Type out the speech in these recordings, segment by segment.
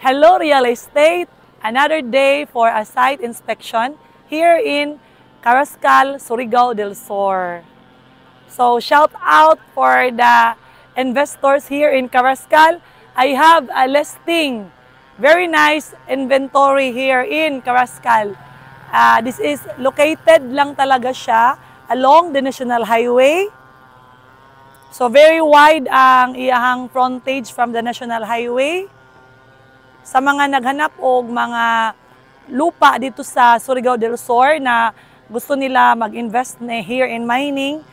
Hello Real Estate, another day for a site inspection here in Carrascal, Surigao del Sur. So shout out for the investors here in Carrascal. I have a listing, very nice inventory here in Carrascal. This is located lang talaga siya along the National Highway. So very wide ang iyahang frontage from the National Highway. Sa mga naghanap og mga lupa dito sa Surigao del Sur na gusto nila mag-invest here in mining,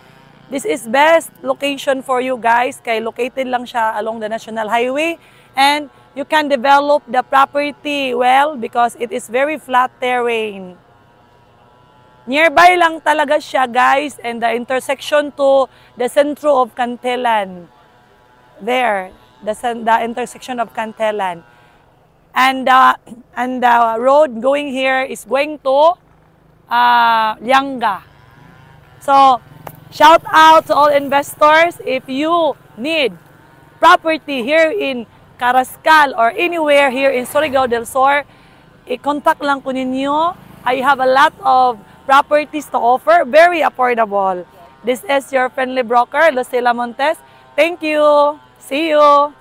this is best location for you guys kay located lang siya along the National Highway and you can develop the property well because it is very flat terrain. Nearby lang talaga siya guys and the intersection to the Centro of Cantelan. There, the intersection of Cantelan. And the road going here is going to Lianga. So, shout out to all investors. If you need property here in Carrascal or anywhere here in Surigao del Sur, i-contact lang ko ninyo. I have a lot of properties to offer, very affordable. This is your friendly broker, Lucila Montes. Thank you. See you.